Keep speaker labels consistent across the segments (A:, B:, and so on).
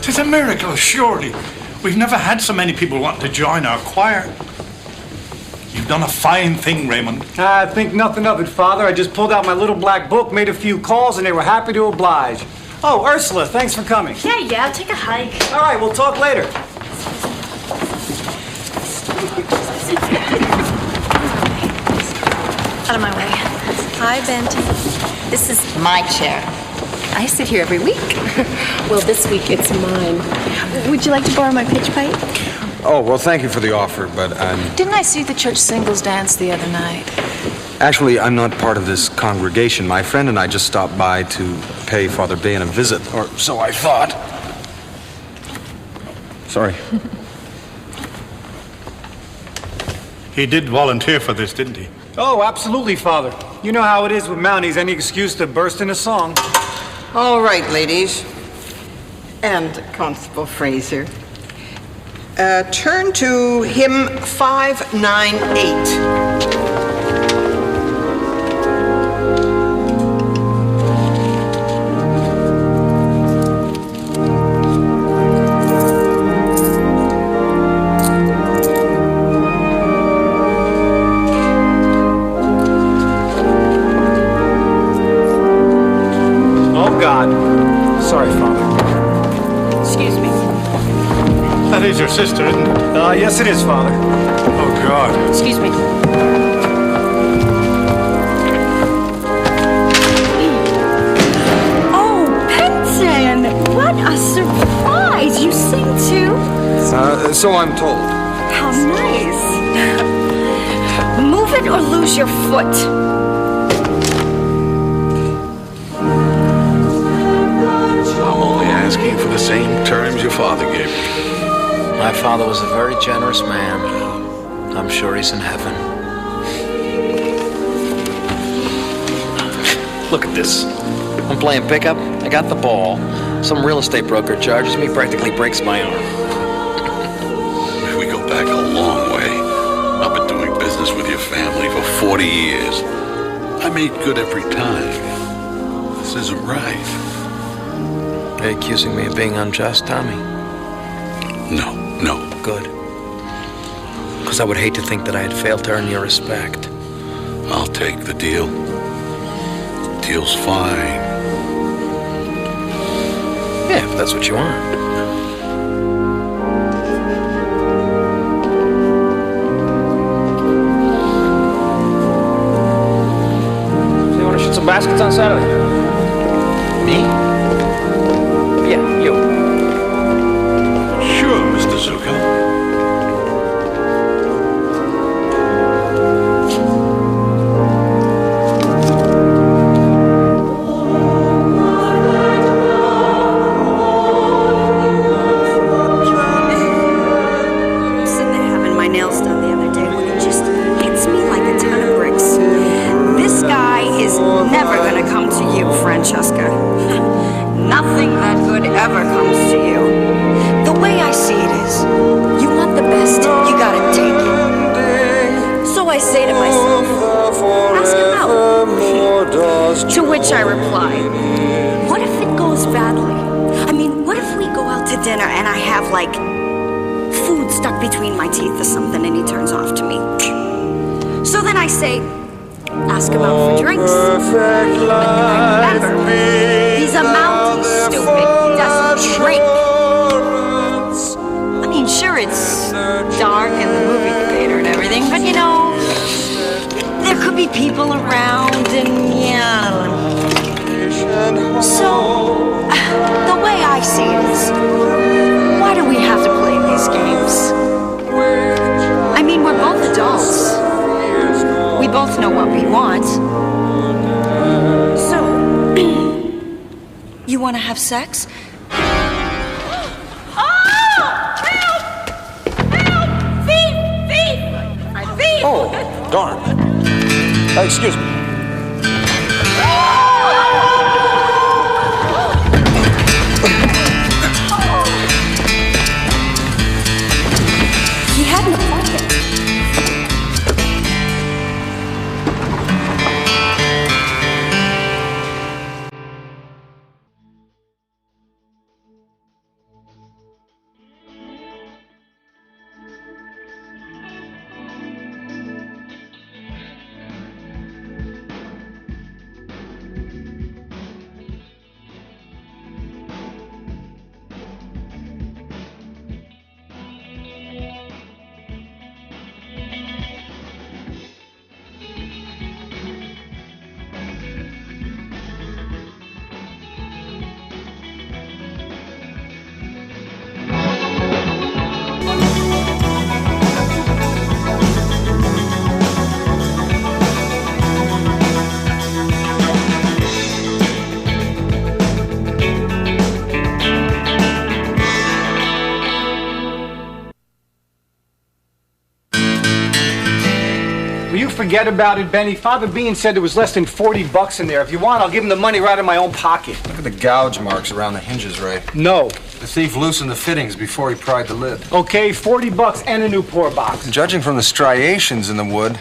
A: 'Tis a miracle, surely. We've never had so many people want to join our choir. You've done a fine thing, Raymond.
B: I think nothing of it, Father. I just pulled out my little black book, made a few calls, and they were happy to oblige. Oh, Ursula, thanks for coming.
C: Yeah, take a hike.
B: All right, we'll talk later.
C: Out of my way. Hi, Benton.
D: This is my chair. I sit here every week.
E: Well, this week it's mine. Would you like to borrow my pitch pipe?
F: Oh, well, thank you for the offer, but
D: Didn't I see the church singles dance the other night?
F: actually, I'm not part of this congregation. My friend and I just stopped by to pay Father Bain a visit, or so I thought. Sorry.
A: He did volunteer for this, didn't he?
B: Oh, absolutely, Father. You know how it is with Mounties, any excuse to burst into song.
G: All right, ladies. And Constable Fraser. Turn to hymn 598.
B: Sorry, Father.
C: Excuse me.
A: That is your sister, isn't it?
B: Yes, it is, Father.
A: Oh, God.
C: Excuse me. Oh, Benton! What a surprise! You sing too?
F: So I'm told.
C: How nice. Move it or lose your foot.
H: Asking for the same terms your father gave me.
I: My father was a very generous man. I'm sure he's in heaven. Look at this. I'm playing pickup. I got the ball. Some real estate broker charges me, practically breaks my arm.
H: We go back a long way. I've been doing business with your family for 40 years. I made good every time. This isn't right.
I: Are you accusing me of being unjust, Tommy?
H: No.
I: Good. Because I would hate to think that I had failed to earn your respect.
H: I'll take the deal. Deal's fine.
I: Yeah, if that's what you want.
B: So you want to shoot some baskets on Saturday?
I: Me? Yeah, you.
H: Sure, Mr. Zuko.
C: Nothing that good ever comes to you. The way I see it is, you want the best, you gotta take it. So I say to myself, ask him out. To which I reply, what if it goes badly? I mean, what if we go out to dinner and I have, like, food stuck between my teeth or something and he turns off to me? So then I say, ask him out for drinks. Remember, he's a Mountie, stupid. He doesn't drink. I mean, sure, it's dark and the movie theater and everything, but you know, there could be people around and yeah. So, the way I see it is, why do we have to play these games? I mean, we're both adults. We both know what we want. So, you want to have sex? Oh! Help! Help! Thief! Thief! Thief!
F: Oh, darn. Excuse me.
C: He had an appointment.
B: forget about it, Benny. Father Bean said there was less than $40 in there. If you want, I'll give him the money right in my own pocket.
F: Look at the gouge marks around the hinges, Ray.
B: No.
F: The thief loosened the fittings before he pried the lid.
B: Okay, $40 and a new pour box.
F: Judging from the striations in the wood,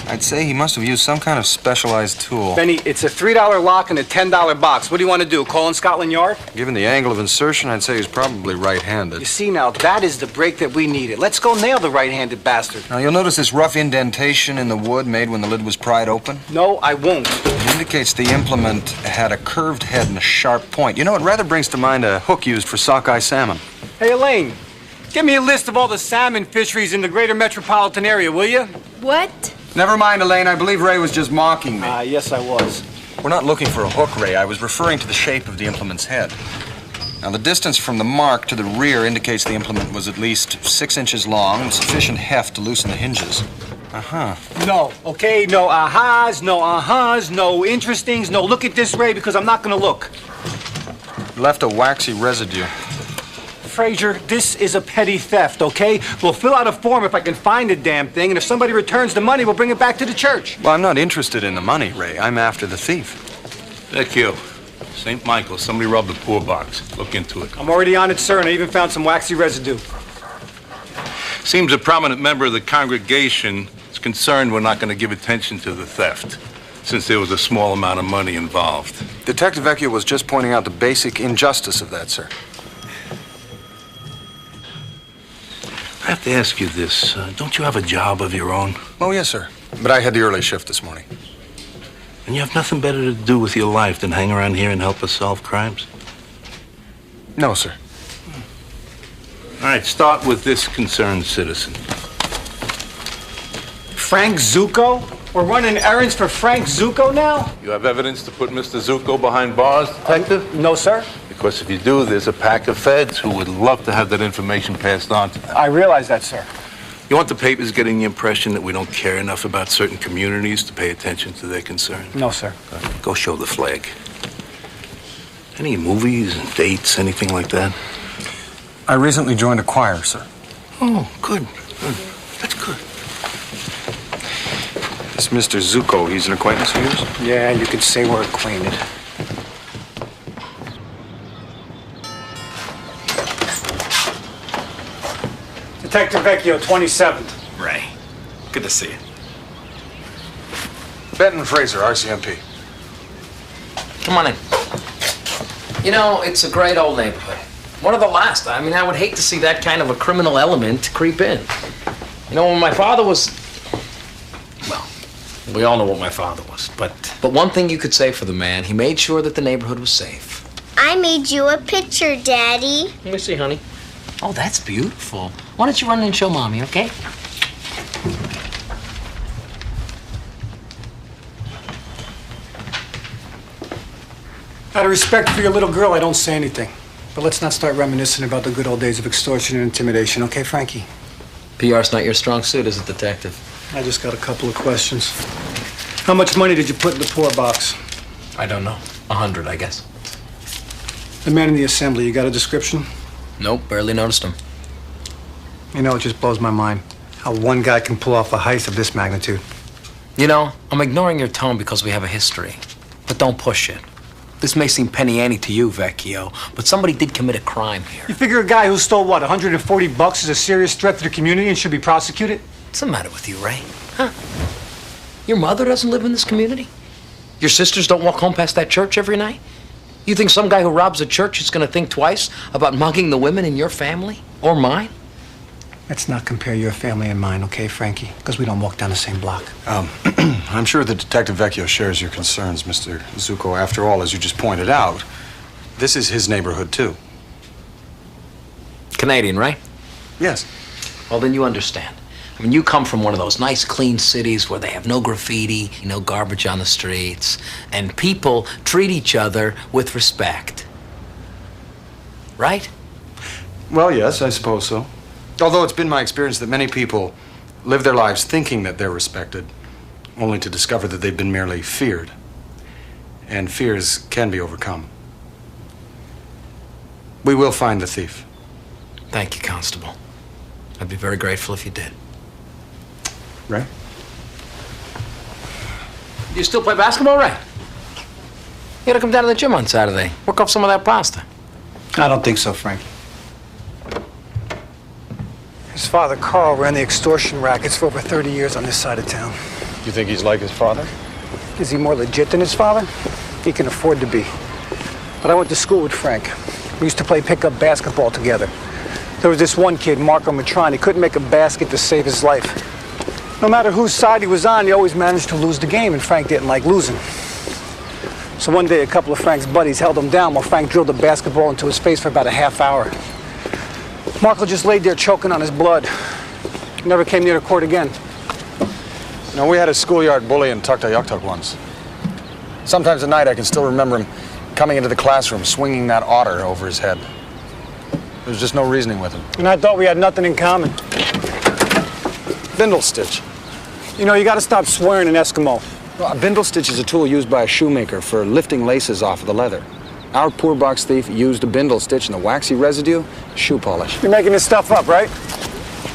F: I'd say he must have used some kind of specialized tool.
B: Benny, it's a $3 lock and a $10 box. What do you want to do, call in Scotland Yard?
F: Given the angle of insertion, I'd say he's probably right-handed.
B: You see now, that is the break that we needed. Let's go nail the right-handed bastard.
F: Now, you'll notice this rough indentation in the wood made when the lid was pried open.
B: No, I won't.
F: It indicates the implement had a curved head and a sharp point. You know, it rather brings to mind a hook used for sockeye salmon.
B: Hey, Elaine, give me a list of all the salmon fisheries in the greater metropolitan area, will you?
E: What?
F: Never mind, Elaine. I believe Ray was just mocking me.
B: Yes, I was.
F: We're not looking for a hook, Ray. I was referring to the shape of the implement's head. Now, the distance from the mark to the rear indicates the implement was at least 6 inches long, with sufficient heft to loosen the hinges. Uh-huh.
B: No, okay? No ahas, no uh-huhs, no interestings, no look at this, Ray, because I'm not going to look.
F: Left a waxy residue.
B: Frazier, this is a petty theft, okay? We'll fill out a form if I can find the damn thing, and if somebody returns the money, we'll bring it back to the church.
F: Well, I'm not interested in the money, Ray. I'm after the thief.
A: Thank you. St. Michael, somebody robbed the poor box. Look into it.
B: I'm already on it, sir, and I even found some waxy residue.
A: Seems a prominent member of the congregation is concerned we're not going to give attention to the theft, since there was a small amount of money involved.
F: Detective Vecchio was just pointing out the basic injustice of that, sir.
A: I have to ask you this. Don't you have a job of your own?
F: Oh, yes, sir. But I had the early shift this morning.
A: And you have nothing better to do with your life than hang around here and help us solve crimes?
F: No, sir.
A: All right, start with this concerned citizen.
B: Frank Zucco? We're running errands for Frank Zucco now?
A: You have evidence to put Mr. Zucco behind bars, Detective?
B: No, sir.
A: Because if you do, there's a pack of feds who would love to have that information passed on to them.
B: I realize that, sir.
A: You want the papers getting the impression that we don't care enough about certain communities to pay attention to their concerns?
B: No, sir.
A: Go show the flag. Any movies, dates, anything like that?
F: I recently joined a choir, sir.
A: Oh, good. Good. That's good.
F: This Mr. Zucco, he's an acquaintance of yours?
B: Yeah, you could say we're acquainted. Detective Vecchio, 27th.
J: Ray, good to see you.
F: Benton Fraser, RCMP.
I: Come on in. You know, it's a great old neighborhood. One of the last. I mean, I would hate to see that kind of a criminal element creep in. You know, when my father was... Well, we all know what my father was, but one thing you could say for the man, he made sure that the neighborhood was safe.
K: I made you a picture, Daddy.
I: Let me see, honey. Oh, that's beautiful. Why don't you run in and show Mommy, okay?
B: Out of respect for your little girl, I don't say anything. But let's not start reminiscing about the good old days of extortion and intimidation, okay, Frankie?
I: PR's not your strong suit, is it, Detective?
B: I just got a couple of questions. How much money did you put in the poor box?
I: I don't know. 100, I guess.
B: The man in the assembly, you got a description?
I: Nope, barely noticed him.
B: You know, it just blows my mind how one guy can pull off a heist of this magnitude.
I: You know, I'm ignoring your tone because we have a history. But don't push it. This may seem penny-ante to you, Vecchio, but somebody did commit a crime here.
B: You figure a guy who stole, what, $140 is a serious threat to the community and should be prosecuted?
I: What's the matter with you, Ray? Huh? Your mother doesn't live in this community? Your sisters don't walk home past that church every night? You think some guy who robs a church is going to think twice about mugging the women in your family? Or mine?
B: Let's not compare your family and mine, okay, Frankie? Because we don't walk down the same block.
F: I'm sure that Detective Vecchio shares your concerns, Mr. Zucco. After all, as you just pointed out, this is his neighborhood, too.
I: Canadian, right?
F: Yes.
I: Well, then you understand. I mean, you come from one of those nice, clean cities where they have no graffiti, no garbage on the streets, and people treat each other with respect. Right?
F: Well, yes, I suppose so. Although it's been my experience that many people live their lives thinking that they're respected, only to discover that they've been merely feared. And fears can be overcome. We will find the thief.
I: Thank you, Constable. I'd be very grateful if you did.
F: Right?
I: You still play basketball, Ray? You gotta come down to the gym on Saturday. Work off some of that pasta.
B: I don't think so, Frank. His father, Carl, ran the extortion rackets for over 30 years on this side of town.
F: You think he's like his father?
B: Is he more legit than his father? He can afford to be. But I went to school with Frank. We used to play pickup basketball together. There was this one kid, Marco Matron. He couldn't make a basket to save his life. No matter whose side he was on, he always managed to lose the game, and Frank didn't like losing. So one day, a couple of Frank's buddies held him down while Frank drilled a basketball into his face for about a half hour. Marco just laid there choking on his blood. He never came near the court again.
F: You know, we had a schoolyard bully in Tuktoyaktuk once. Sometimes at night I can still remember him coming into the classroom swinging that otter over his head. There was just no reasoning with him.
B: And I thought we had nothing in common.
F: Bindle stitch.
B: You know, you gotta stop swearing in Eskimo.
F: Well, a bindle stitch is a tool used by a shoemaker for lifting laces off of the leather. Our poor box thief used a bindle stitch and the waxy residue, shoe polish.
B: You're making this stuff up, right?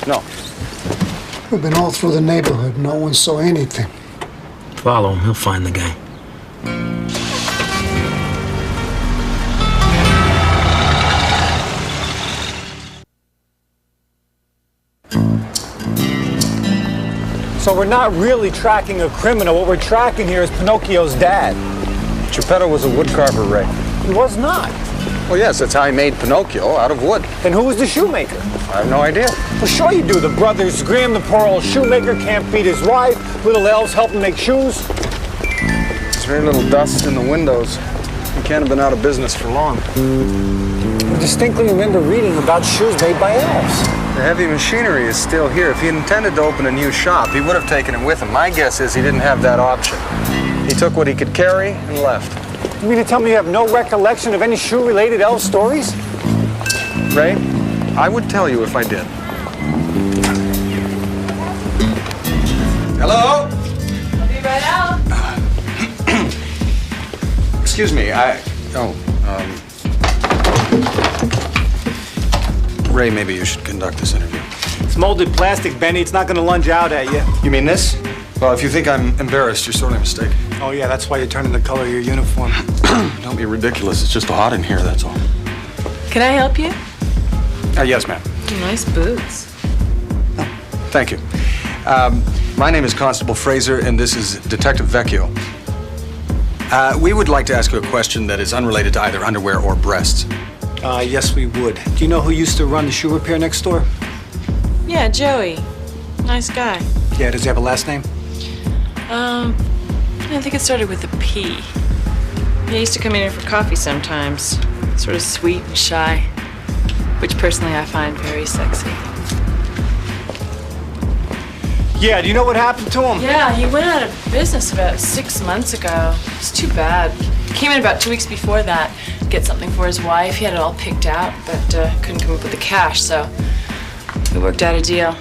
F: No.
L: We've been all through the neighborhood. No one saw anything.
I: Follow him. He'll find the guy.
B: So we're not really tracking a criminal. What we're tracking here is Pinocchio's dad.
F: Geppetto was a woodcarver, Ray.
B: He was not.
F: Well, yes, that's how he made Pinocchio, out of wood.
B: Then who was the shoemaker?
F: I have no idea.
B: Well, sure you do. The brothers Grimm, the poor old shoemaker, can't feed his wife. Little elves help him make shoes.
F: There's very little dust in the windows. He can't have been out of business for long.
B: I distinctly remember reading about shoes made by elves.
F: The heavy machinery is still here. If he intended to open a new shop, he would have taken it with him. My guess is he didn't have that option. He took what he could carry and left.
B: You mean to tell me you have no recollection of any shoe-related elf stories?
F: Ray, I would tell you if I did. Hello?
E: I'll be right out.
F: Excuse me, Ray, maybe you should conduct this interview.
B: It's molded plastic, Benny. It's not gonna lunge out at you.
F: You mean this? Well, if you think I'm embarrassed, you're sorely mistaken.
B: Oh, yeah, that's why you're turning the color of your uniform.
F: Don't be ridiculous. It's just hot in here, that's all.
E: Can I help you?
F: Yes, ma'am.
E: Nice boots.
F: Thank you. My name is Constable Fraser, and this is Detective Vecchio. We would like to ask you a question that is unrelated to either underwear or breasts.
B: Yes, we would. Do you know who used to run the shoe repair next door?
E: Yeah, Joey. Nice guy.
B: Yeah, does he have a last name?
E: I think it started with a P. He used to come in here for coffee sometimes. Sort of sweet and shy, which personally I find very sexy.
B: Yeah, do you know what happened to him?
E: Yeah, he went out of business about 6 months ago. It's too bad. Came in about 2 weeks before that, get something for his wife. He had it all picked out, but couldn't come up with the cash, so we worked out a deal.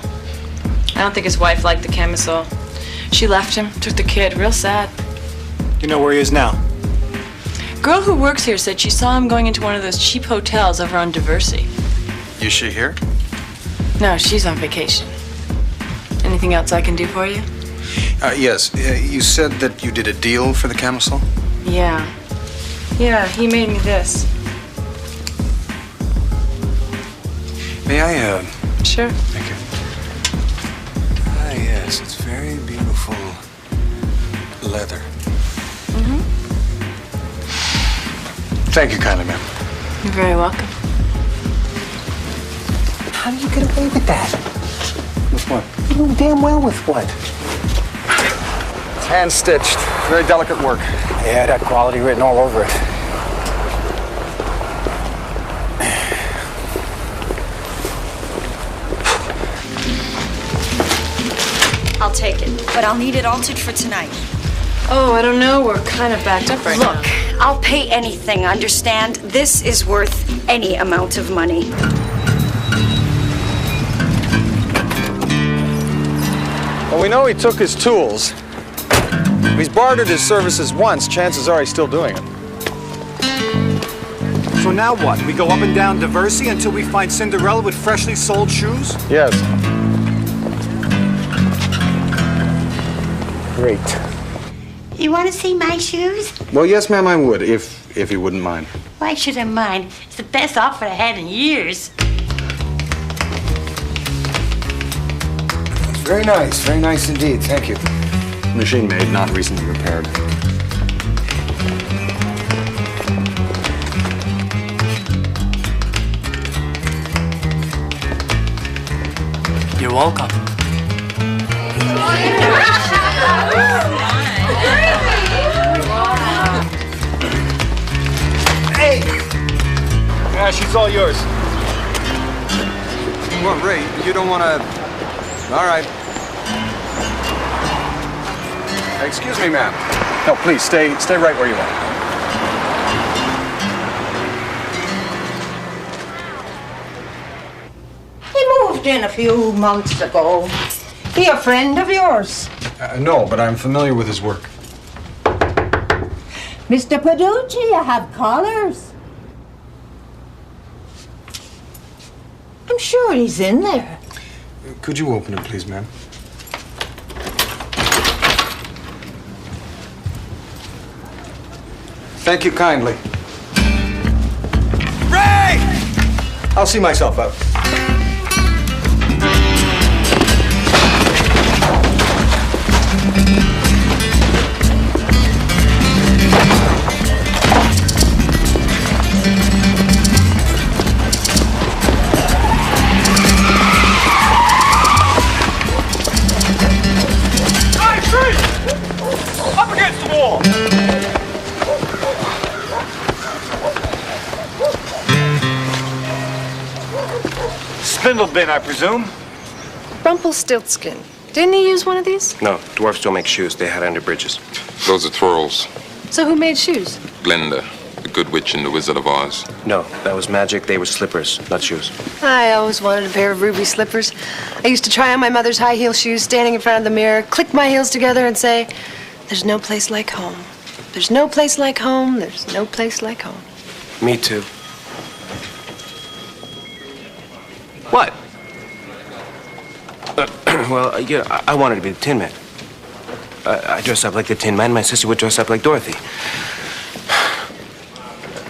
E: I don't think his wife liked the camisole. She left him, took the kid, real sad.
B: You know where he is now?
E: Girl who works here said she saw him going into one of those cheap hotels over on Diversey.
F: Is she here?
E: No, she's on vacation. Anything else I can do for you?
F: Yes. You said that you did a deal for the camisole?
E: Yeah. Yeah, he made me this.
F: May I,
E: Sure.
F: Thank you. Ah, yes, it's very beautiful leather.
E: Mm-hmm.
F: Thank you kindly, ma'am.
E: You're very welcome.
B: How do you get away with that?
F: With what?
B: You know damn well with what?
F: It's hand-stitched. Very delicate work.
B: Yeah, it had quality written all over it.
C: I'll take it, but I'll need it altered for tonight.
E: Oh, I don't know. We're kind of backed up right now.
C: Look, I'll pay anything, understand? This is worth any amount of money.
F: Well, we know he took his tools. If he's bartered his services once, chances are he's still doing it.
B: So now what? We go up and down Diversey until we find Cinderella with freshly sold shoes?
F: Yes.
B: Great.
M: You want to see my shoes?
F: Well, yes, ma'am, I would, if you wouldn't mind.
M: Why should I mind? It's the best offer I had in years.
F: Very nice indeed. Thank you. Machine made, not recently repaired.
N: You're welcome.
B: Hey! Yeah, she's all yours.
F: Well, Ray, you don't want to... All right. Excuse me, ma'am. No, please, stay right where you are.
G: He moved in a few months ago. He a friend of yours?
F: No, but I'm familiar with his work.
G: Mr. Paducci, I have callers. I'm sure he's in there.
F: Could you open it, please, ma'am? Thank you kindly.
N: Ray!
F: I'll see myself out.
N: Up against the wall!
B: Spindle bin, I presume?
E: Rumpelstiltskin. Didn't he use one of these?
O: No, dwarfs don't make shoes. They had under bridges.
P: Those are twirls.
E: So who made shoes?
P: Glinda, the Good Witch in The Wizard of Oz.
O: No, that was magic. They were slippers, not shoes.
Q: I always wanted a pair of ruby slippers. I used to try on my mother's high heel shoes, standing in front of the mirror, click my heels together and say, "There's no place like home. There's no place like home. There's no place like home."
O: Me too. What? Well, yeah, I wanted to be the Tin Man. I dressed up like the Tin Man. My sister would dress up like Dorothy.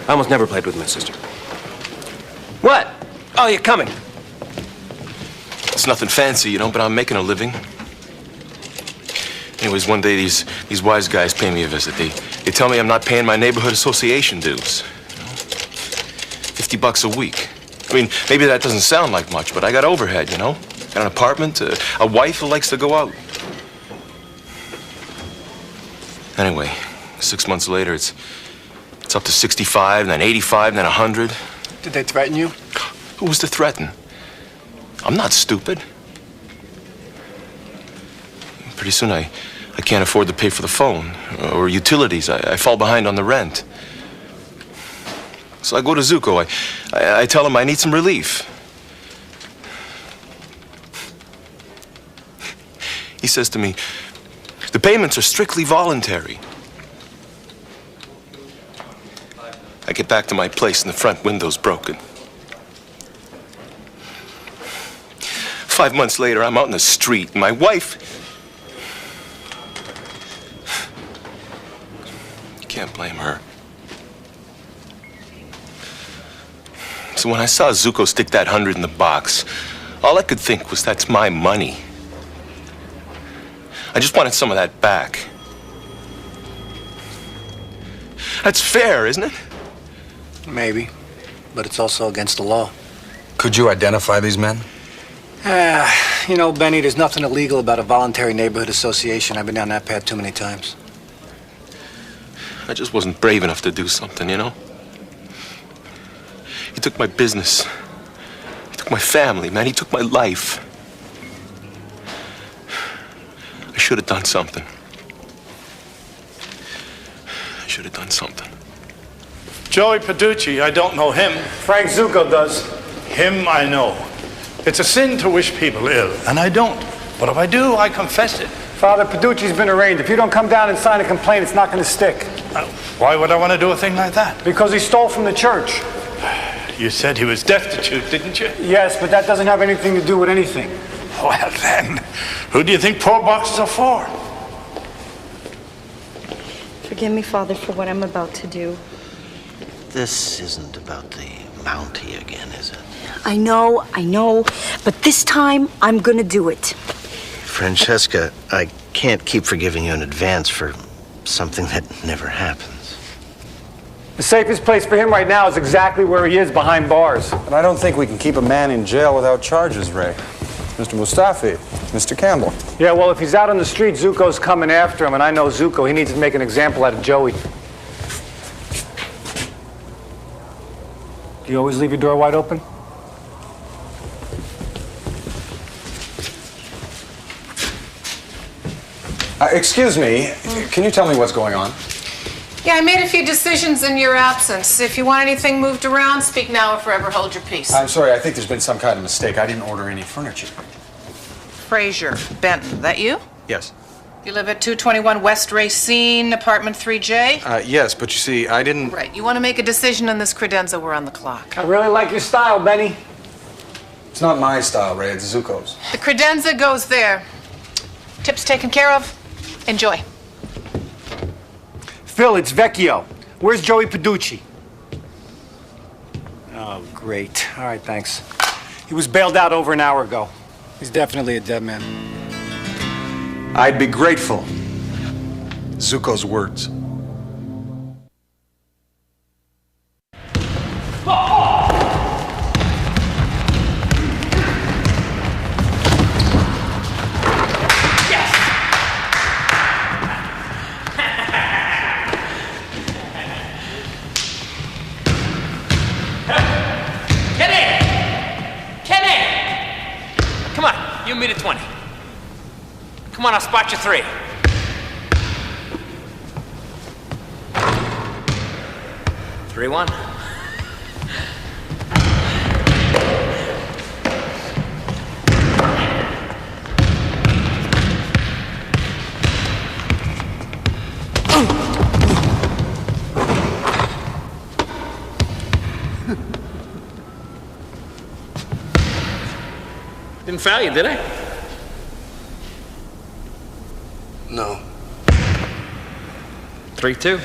O: I almost never played with my sister. What? Oh, you're coming.
R: It's nothing fancy, you know, but I'm making a living. Anyways, one day these wise guys pay me a visit. They tell me I'm not paying my neighborhood association dues. You know? $50 a week. I mean, maybe that doesn't sound like much, but I got overhead, you know? Got an apartment, a wife who likes to go out. Anyway, 6 months later, it's up to 65, then 85, then 100.
B: Did they threaten you?
R: Who was to threaten? I'm not stupid. Pretty soon I can't afford to pay for the phone or utilities. I fall behind on the rent. So I go to Zuko. I tell him I need some relief. He says to me, "The payments are strictly voluntary." I get back to my place and the front window's broken. 5 months later, I'm out in the street, and my wife... You can't blame her. So when I saw Zuko stick that 100 in the box, all I could think was, that's my money. I just wanted some of that back. That's fair, isn't it?
B: Maybe, but it's also against the law.
F: Could you identify these men?
B: You know, Benny, there's nothing illegal about a voluntary neighborhood association. I've been down that path too many times.
R: I just wasn't brave enough to do something, you know? He took my business. He took my family, man. He took my life. I should have done something. I should have done something.
S: Joey Paducci, I don't know him.
B: Frank Zuko does.
S: Him I know. It's a sin to wish people ill, and I don't. But if I do, I confess it.
B: Father Paducci's been arraigned. If you don't come down and sign a complaint, it's not going to stick.
S: Why would I want to do a thing like that?
B: Because he stole from the church.
S: You said he was destitute, didn't you?
B: Yes, but that doesn't have anything to do with anything.
S: Well then, who do you think poor boxes are for?
C: Forgive me, Father, for what I'm about to do.
T: This isn't about the Mountie again, is it?
C: I know, but this time I'm gonna do it.
T: Francesca, I can't keep forgiving you in advance for something that never happens.
B: The safest place for him right now is exactly where he is, behind bars.
F: But I don't think we can keep a man in jail without charges, Ray. Mr. Mustafi, Mr. Campbell.
B: Yeah, well, if he's out on the street, Zuko's coming after him, and I know Zuko. He needs to make an example out of Joey. Do you always leave your door wide open?
F: Excuse me, can you tell me what's going on?
U: Yeah, I made a few decisions in your absence. If you want anything moved around, speak now or forever hold your peace.
F: I'm sorry, I think there's been some kind of mistake. I didn't order any furniture.
U: Fraser Benton, that you?
F: Yes.
U: You live at 221 West Racine, apartment 3J?
F: Yes, but you see, I didn't...
U: Right, you want to make a decision on this credenza, we're on the clock.
B: I really like your style, Benny.
F: It's not my style, Ray, it's Zuko's.
U: The credenza goes there. Tips taken care of. Enjoy.
B: Phil, it's Vecchio. Where's Joey Peducci? Oh, great. All right, thanks. He was bailed out over an hour ago. He's definitely a dead man.
F: I'd be grateful. Zuko's words.
I: Come on, you meet at 20. Come on, I'll spot you 3. Three, 1. Didn't foul you, did I?
T: No.
I: 3-2.